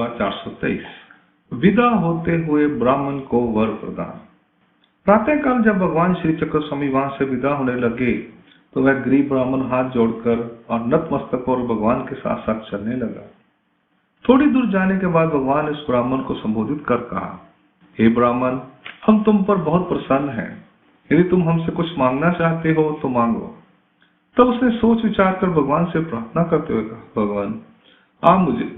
पूर्वा 423। विदा होते हुए ब्राह्मण को वर प्रदान। प्रातःकाल जब भगवान श्री चक्र स्वामी वहां से विदा होने लगे तो वह गरीब ब्राह्मण हाथ जोड़कर और नतमस्तक और भगवान के साथ साथ चलने लगा। थोड़ी दूर जाने के बाद भगवान ने उस ब्राह्मण को संबोधित कर कहा, हे ब्राह्मण, हम तुम पर बहुत प्रसन्न हैं। यदि तुम हमसे कुछ मांगना चाहते हो तो मांगो। तब उसने सोच विचार कर भगवान से प्रार्थना करते हुए कहा, भगवान, आप मुझे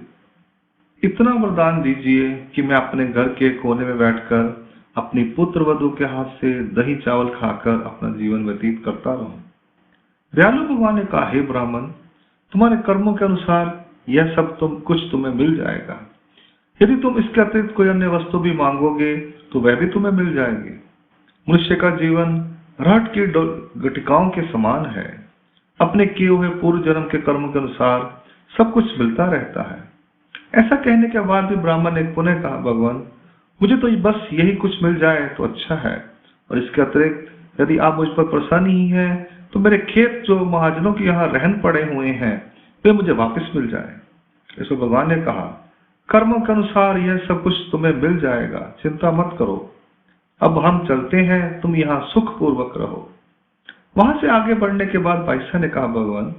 इतना वरदान दीजिए कि मैं अपने घर के कोने में बैठकर अपनी पुत्र वधू के हाथ से दही चावल खाकर अपना जीवन व्यतीत करता रहूं। दयालु भगवान ने कहा, हे ब्राह्मण, तुम्हारे कर्मों के अनुसार यह सब कुछ तुम्हें मिल जाएगा। यदि तुम इसके अतिरिक्त कोई अन्य वस्तु भी मांगोगे तो वह भी तुम्हें मिल जाएगी। मनुष्य का जीवन राट की गटिकाओं के समान है। अपने किए हुए पूर्व जन्म के कर्मों के अनुसार सब कुछ मिलता रहता है। ऐसा कहने के बाद भी ब्राह्मण ने पुनः कहा, भगवान, मुझे तो बस यही कुछ मिल जाए तो अच्छा है, और इसके अतिरिक्त यदि आप मुझ पर प्रसन्न ही हैं तो मेरे खेत जो महाजनों के यहाँ रहन पड़े हुए हैं वे मुझे वापस मिल जाए। इसको भगवान ने कहा, कर्मों के अनुसार यह सब कुछ तुम्हें मिल जाएगा, चिंता मत करो। अब हम चलते हैं, तुम यहाँ सुख पूर्वक रहो। वहां से आगे बढ़ने के बाद बाईसा ने कहा, भगवान,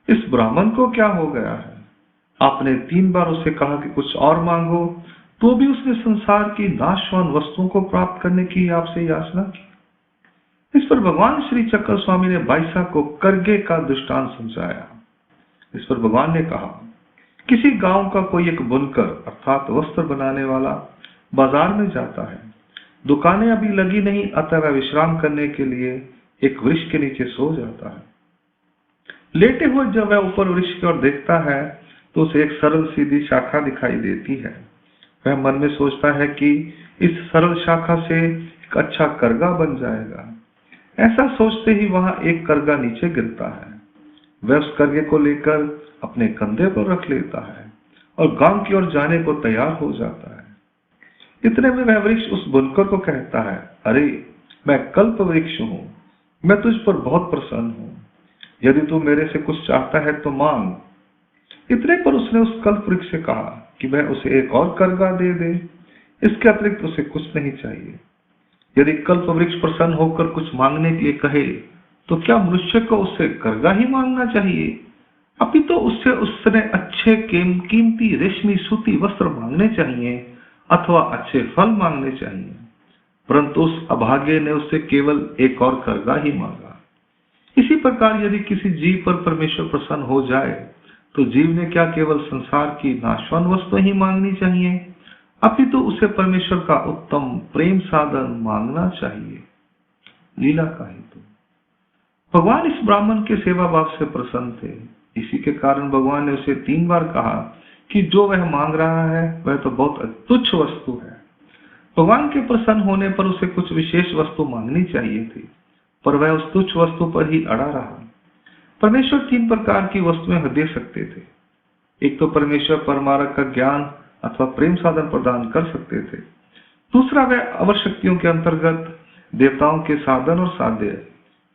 इस ब्राह्मण को क्या हो गया है? आपने 3 बार उसे कहा कि कुछ और मांगो, तो भी उसने संसार की नाशवान वस्तुओं को प्राप्त करने की आपसे याचना की। इस पर भगवान श्री चक्र स्वामी ने बाईसा को करगे का दृष्टांत समझाया। इस पर भगवान ने कहा, किसी गांव का कोई एक बुनकर अर्थात वस्त्र बनाने वाला बाजार में जाता है। दुकानें अभी लगी नहीं, अतः वह विश्राम करने के लिए एक वृक्ष के नीचे सो जाता है। लेटे हुए जब वह ऊपर वृक्ष की ओर देखता है तो उसे एक सरल सीधी शाखा दिखाई देती है। वह मन में सोचता है कि इस सरल शाखा से एक अच्छा करगा बन जाएगा। ऐसा सोचते ही वहां एक करगा नीचे गिरता है। वह उस करगे को लेकर अपने कंधे पर रख लेता है और गांव की ओर जाने को तैयार हो जाता है। इतने में वह वृक्ष उस बुनकर को कहता है, अरे, मैं कल्प वृक्ष हूं, मैं तुझ पर बहुत प्रसन्न हूं। यदि तू मेरे से कुछ चाहता है तो मांग। इतने पर उसने उस कल्प वृक्ष से कहा कि वह उसे एक और करगा दे दे, इसके अतिरिक्त उसे कुछ नहीं चाहिए। यदि कल्प वृक्ष प्रसन्न होकर कुछ मांगने के लिए कहे तो क्या मनुष्य को उससे करगा ही मांगना चाहिए? अभी तो उसने अच्छे कीमती रेशमी सूती वस्त्र मांगने चाहिए अथवा अच्छे फल मांगने चाहिए। परंतु उस अभागे ने उससे केवल एक और करगा ही मांगा। इसी प्रकार यदि किसी जीव पर परमेश्वर प्रसन्न हो जाए तो जीव ने क्या केवल संसार की नाशवान वस्तु ही मांगनी चाहिए? अभी तो उसे परमेश्वर का उत्तम प्रेम साधन मांगना चाहिए। लीला का हेतु। भगवान इस ब्राह्मण के सेवा भाव से प्रसन्न थे। इसी के कारण भगवान ने उसे 3 बार कहा कि जो वह मांग रहा है वह तो बहुत तुच्छ वस्तु है। भगवान के प्रसन्न होने पर उसे कुछ विशेष वस्तु मांगनी चाहिए थी, पर वह उस तुच्छ वस्तु पर ही अड़ा रहा। परमेश्वर 3 प्रकार की वस्तुएं दे सकते थे। एक तो परमेश्वर परमार्थ का ज्ञान अथवा प्रेम साधन प्रदान कर सकते थे। दूसरा, वह अवर शक्तियों के अंतर्गत देवताओं के साधन और साध्य,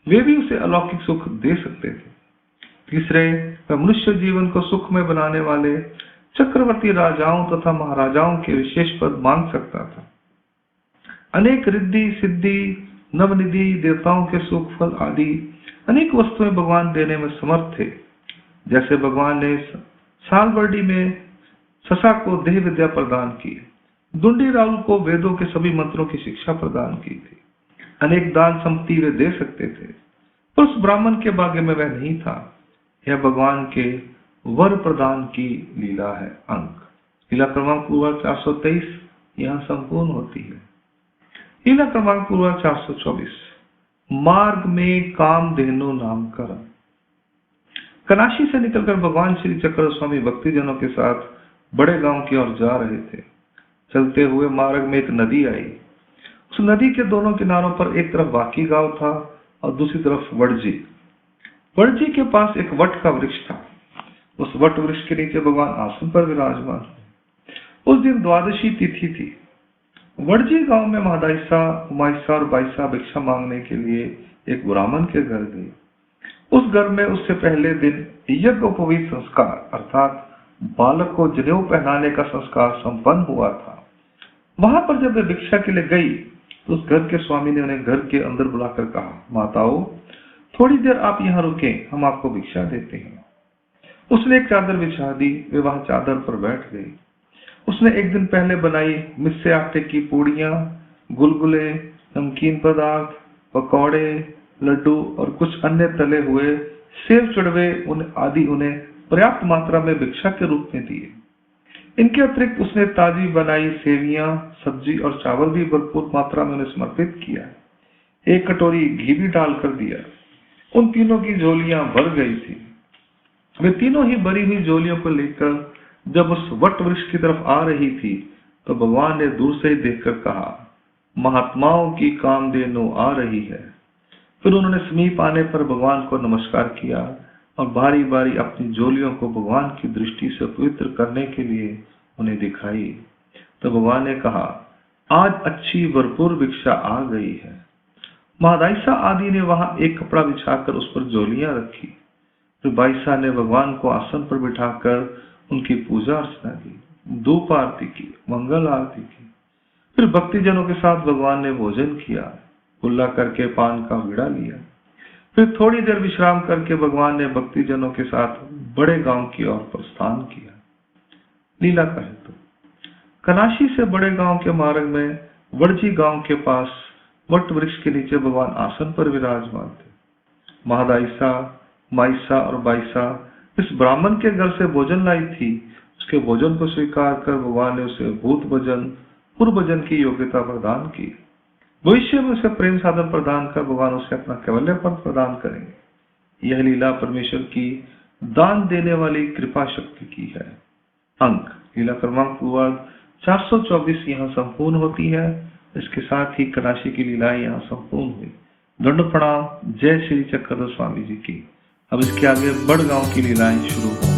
वे भी उसे अलौकिक सुख दे सकते थे। तीसरे, वह मनुष्य जीवन को सुखमय बनाने वाले चक्रवर्ती राजाओं तथा महाराजाओं के विशेष पद मांग सकता था। अनेक रिद्धि सिद्धि नवनिधि देवताओं के सुख फल आदि अनेक वस्तुएं भगवान देने में समर्थ थे। जैसे भगवान ने सालबर्डी में ससा को देह विद्या प्रदान की, दुंडी राउल को वेदों के सभी मंत्रों की शिक्षा प्रदान की थी। अनेक दान संपत्ति वे दे सकते थे, पर उस ब्राह्मण के भाग्य में वह नहीं था। यह भगवान के वर प्रदान की लीला है। अंक लीला क्रमांक पूर्वा 423 यहाँ संपूर्ण होती है। लीला क्रमांक पूर्वा 424। मार्ग में कामधेनु नामकरण। कनाशी से निकलकर भगवान श्री चक्र स्वामी भक्तिजनों के साथ बड़े गांव की ओर जा रहे थे। चलते हुए मार्ग में एक नदी आई। उस नदी के दोनों किनारों पर एक तरफ बाकी गांव था और दूसरी तरफ वड़जी। वड़जी के पास एक वट का वृक्ष था। उस वट वृक्ष के नीचे भगवान आसन पर विराजमान। उस दिन द्वादशी तिथि थी। वड़जी गांव में महादाइसा, उमाइसा और बाइसा भिक्षा मांगने के लिए एक ब्राह्मण के घर गई। उस घर में उससे पहले दिन यज्ञोपवीत संस्कार अर्थात बालक को जनेऊ पहनाने का संस्कार संपन्न हुआ था। वहां पर जब वे भिक्षा के लिए गई तो उस घर के स्वामी ने उन्हें घर के अंदर बुलाकर कहा, माताओं, थोड़ी देर आप यहाँ रुकें, हम आपको भिक्षा देते हैं। उसने एक चादर बिछा दी, वे वहां चादर पर बैठ गई। उसने एक दिन पहले बनाई मिस्से आटे की पूड़ियां, गुलगुले, नमकीन पदार्थ, पकौड़े, लड्डू और कुछ अन्य तले हुए सेव चुड़वे आदि उन्हें पर्याप्त मात्रा में भिक्षा के रूप में दिए। इनके अतिरिक्त उसने ताजी बनाई सेवियां, सब्जी और चावल भी भरपूर मात्रा में उन्हें समर्पित किया। एक कटोरी घी भी डालकर दिया। उन तीनों की झोलियां भर गई थी। वे तीनों ही भरी हुई झोलियों को लेकर जब उस वट वृक्ष की तरफ आ रही थी तो भगवान ने दूर से ही देखकर कहा, महात्माओं की कामधेनु आ रही है। फिर उन्होंने समीप आने पर भगवान को नमस्कार किया और बारी बारी अपनी झोलियों को भगवान की दृष्टि से पवित्र करने के लिए उन्हें दिखाई। तो भगवान ने कहा, आज अच्छी भरपूर भिक्षा आ गई है। महादायिसा आदि ने वहां एक कपड़ा बिछाकर उस पर झोलियां रखी। फिर बाईसा ने भगवान को आसन पर बिठाकर उनकी पूजा अर्चना की, धूप आरती की, मंगल आरती की। फिर भक्तिजनों के साथ भगवान ने भोजन किया, कुल्ला करके पान का बीड़ा लिया। फिर थोड़ी देर विश्राम करके भगवान ने भक्तिजनों के साथ बड़े गांव की ओर प्रस्थान किया। लीला का हेतु, कनाशी से बड़े गांव के मार्ग में वड़जी गांव के पास वट वृक्ष के नीचे भगवान आसन पर विराजमान थे। महादायिसा, माइसा और बाईसा इस ब्राह्मण के घर से भोजन लाई थी। उसके भोजन को स्वीकार कर भगवान ने उसे भूत भजन, पूर्व भजन की योग्यता प्रदान की। भविष्य में उसे प्रेम साधन प्रदान कर भगवान उसे अपना कैवल्य पद प्रदान करेंगे। यह लीला परमेश्वर की दान देने वाली कृपा शक्ति की है। अंक लीला क्रमांक 424 यहाँ संपूर्ण होती है। इसके साथ ही कनाशी की लीलाएं यहाँ संपूर्ण हुई। दंड प्रणाम। जय श्री चक्रधर स्वामी जी की। अब इसके आगे बड़गांव की लीलाएं शुरू होंगी।